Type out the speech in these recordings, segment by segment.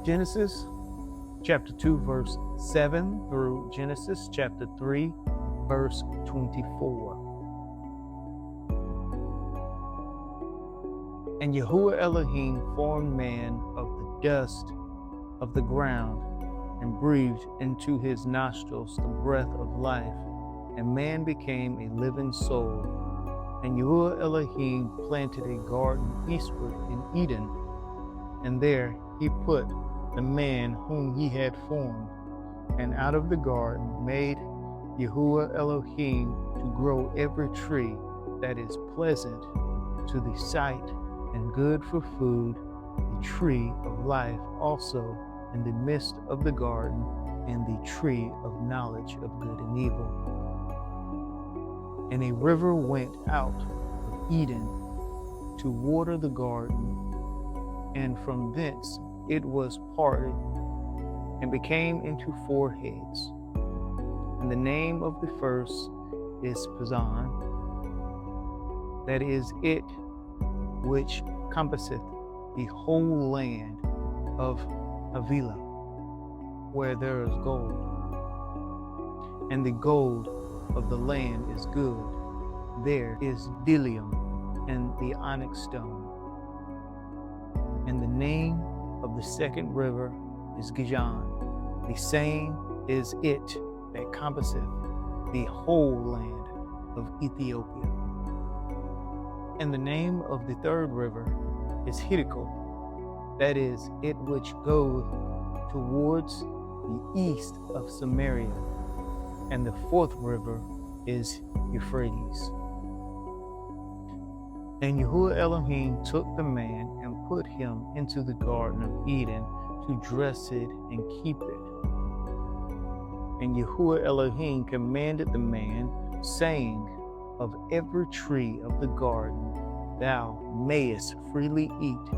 Genesis chapter 2, verse 7 through Genesis chapter 3, verse 24. And Yahuwah Elohim formed man of the dust of the ground and breathed into his nostrils the breath of life, and man became a living soul. And Yahuwah Elohim planted a garden eastward in Eden, and there he put the man whom he had formed. And out of the garden made Yahuwah Elohim to grow every tree that is pleasant to the sight and good for food, the tree of life also in the midst of the garden, and the tree of knowledge of good and evil. And a river went out of Eden to water the garden, and from thence it was parted and became into four heads. And the name of the first is Pizon, that is it which compasseth the whole land of Havilah, where there is gold. And the gold of the land is good. There is bdellium and the onyx stone. And the name of the second river is Gihon. The same is it that compasseth the whole land of Ethiopia. And the name of the third river is Hiddekel, that is it which goeth towards the east of Samaria. And the fourth river is Euphrates. And Yahuwah Elohim took the man and put him into the garden of Eden to dress it and keep it. And Yahuwah Elohim commanded the man, saying, of every tree of the garden thou mayest freely eat,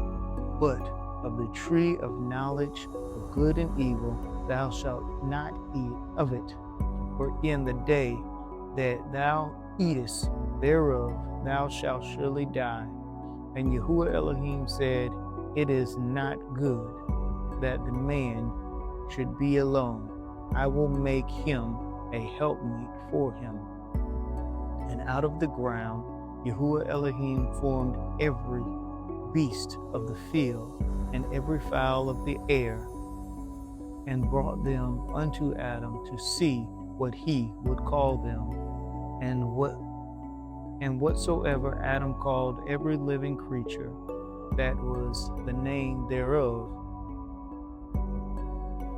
but of the tree of knowledge of good and evil thou shalt not eat of it. For in the day that thou eatest thereof thou shalt surely die. And Yahuwah Elohim said, it is not good that the man should be alone. I will make him a helpmeet for him. And out of the ground Yahuwah Elohim formed every beast of the field and every fowl of the air, and brought them unto Adam to see what he would call them. And whatsoever Adam called every living creature, that was the name thereof.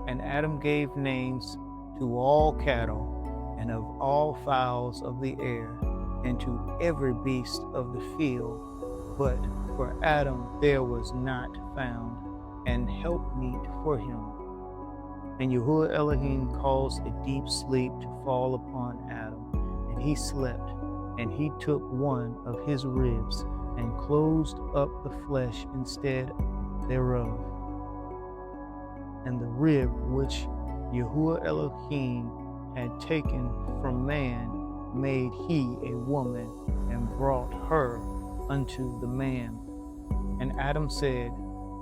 And Adam gave names to all cattle, and of all fowls of the air, and to every beast of the field. But for Adam there was not found an helpmeet for him. And Yahuwah Elohim caused a deep sleep to fall upon Adam, and he slept. And he took one of his ribs, and closed up the flesh instead thereof. And the rib which Yahuwah Elohim had taken from man made he a woman, and brought her unto the man. And Adam said,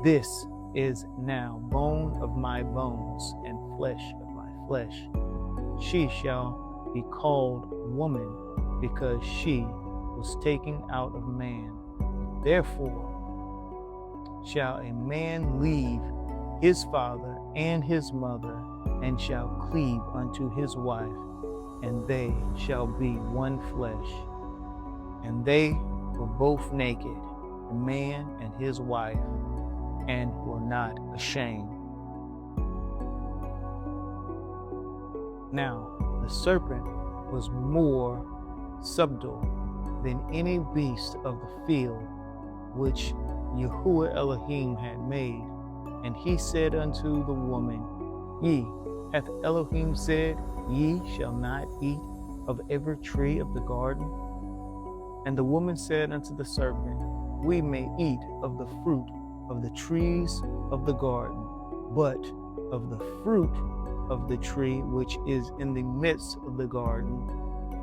this is now bone of my bones, and flesh of my flesh. She shall be called woman, because she was taken out of man. Therefore shall a man leave his father and his mother, and shall cleave unto his wife, and they shall be one flesh. And they were both naked, the man and his wife, and were not ashamed. Now the serpent was more subtle than any beast of the field which Yahuwah Elohim had made. And he said unto the woman, hath Elohim said, ye shall not eat of every tree of the garden? And the woman said unto the serpent, we may eat of the fruit of the trees of the garden, but of the fruit of the tree which is in the midst of the garden,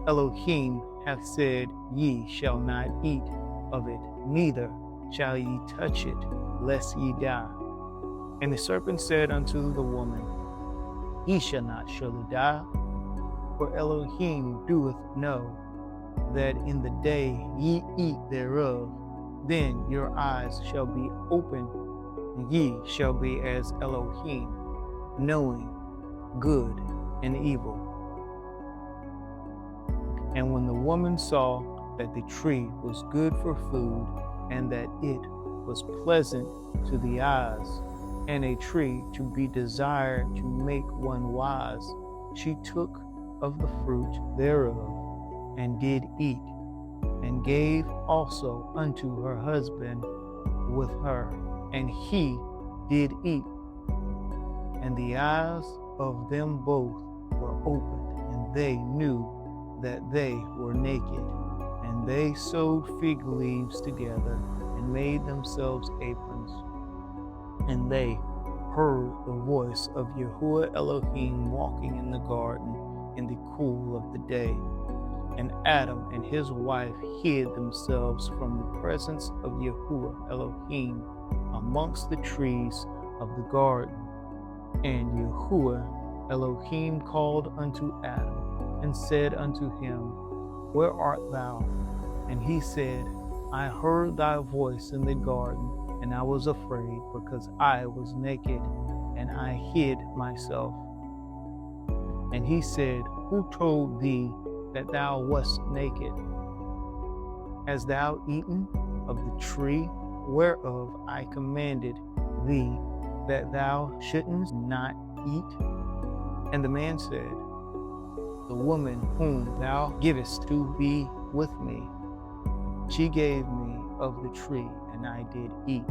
Elohim hath said, ye shall not eat of it, neither shall ye touch it, lest ye die. And the serpent said unto the woman, Ye shall not surely die, for Elohim doeth know that in the day ye eat thereof, then your eyes shall be opened, and ye shall be as Elohim, knowing good and evil. And when the woman saw that the tree was good for food, and that it was pleasant to the eyes, and a tree to be desired to make one wise, she took of the fruit thereof, and did eat, and gave also unto her husband with her, and he did eat. And the eyes of them both were opened, and they knew that they were naked. And they sewed fig leaves together, and made themselves aprons. And they heard the voice of Yahuwah Elohim walking in the garden in the cool of the day. And Adam and his wife hid themselves from the presence of Yahuwah Elohim amongst the trees of the garden. And Yahuwah Elohim called unto Adam, and said unto him, Where art thou? And he said, I heard thy voice in the garden, and I was afraid, because I was naked, and I hid myself. And he said, Who told thee that thou wast naked? Hast thou eaten of the tree whereof I commanded thee that thou shouldest not eat? And the man said, The woman whom thou givest to be with me, she gave me of the tree, and I did eat.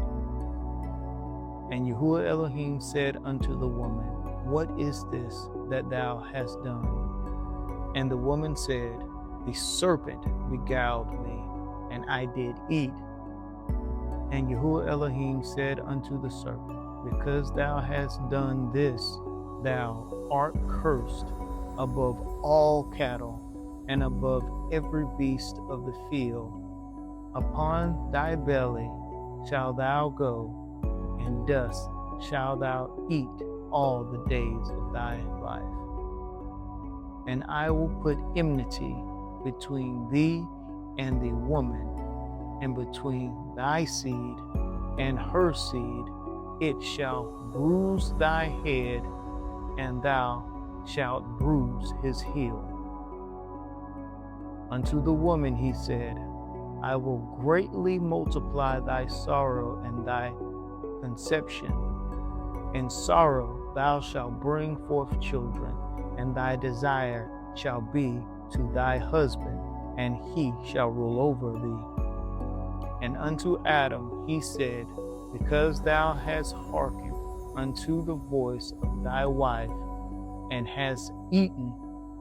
And Yahuwah Elohim said unto the woman, What is this that thou hast done? And the woman said, The serpent beguiled me, and I did eat. And Yahuwah Elohim said unto the serpent, Because thou hast done this, thou art cursed above all cattle, and above every beast of the field. Upon thy belly shalt thou go, and dust shalt thou eat all the days of thy life. And I will put enmity between thee and the woman, and between thy seed and her seed. It shall bruise thy head, and thou shalt bruise his heel. Unto the woman he said, I will greatly multiply thy sorrow and thy conception. In sorrow thou shalt bring forth children, and thy desire shall be to thy husband, and he shall rule over thee. And unto Adam he said, Because thou hast hearkened unto the voice of thy wife, and hast eaten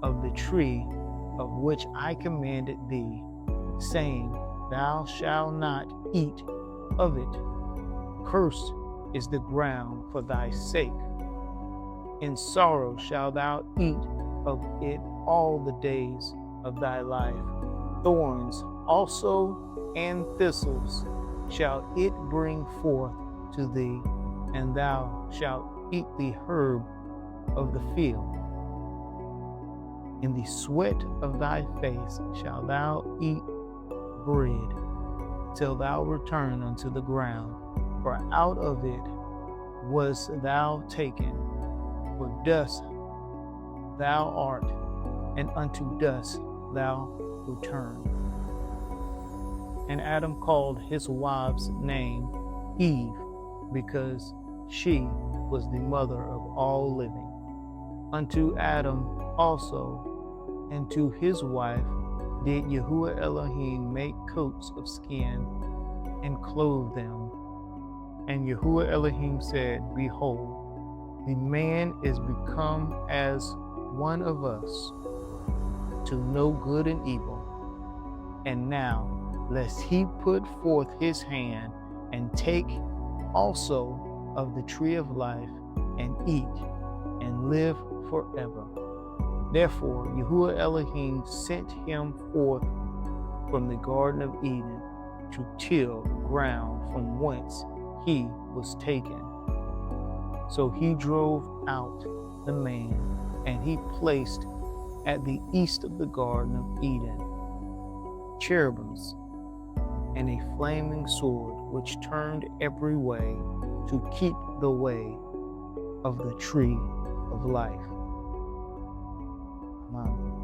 of the tree of which I commanded thee, saying, Thou shalt not eat of it. Cursed is the ground for thy sake. In sorrow shalt thou eat of it all the days of thy life. Thorns also and thistles shall it bring forth to thee, and thou shalt eat the herb of the field. In the sweat of thy face shalt thou eat bread, till thou return unto the ground, for out of it was thou taken. For dust thou art, and unto dust thou return. And Adam called his wife's name Eve, because she was the mother of all living. Unto Adam also and to his wife did Yahuwah Elohim make coats of skin, and clothe them. And Yahuwah Elohim said, Behold, the man is become as one of us, to know good and evil. And now, lest he put forth his hand, and take also of the tree of life, and eat, and live forever. Therefore, Yahuwah Elohim sent him forth from the Garden of Eden to till the ground from whence he was taken. So he drove out the man, and he placed at the east of the Garden of Eden cherubims and a flaming sword which turned every way to keep the way of the tree of life. Amen.